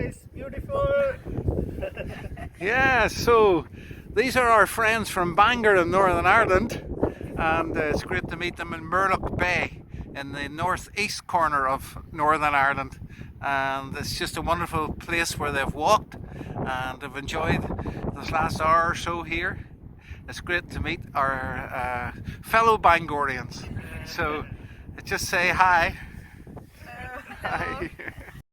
nice, beautiful. Yeah, so these are our friends from Bangor in Northern Ireland, and it's great to meet them in Murlough Bay in the northeast corner of Northern Ireland. And it's just a wonderful place where they've walked and have enjoyed this last hour or so here. It's great to meet our fellow Bangorians. So just say hi. Hi.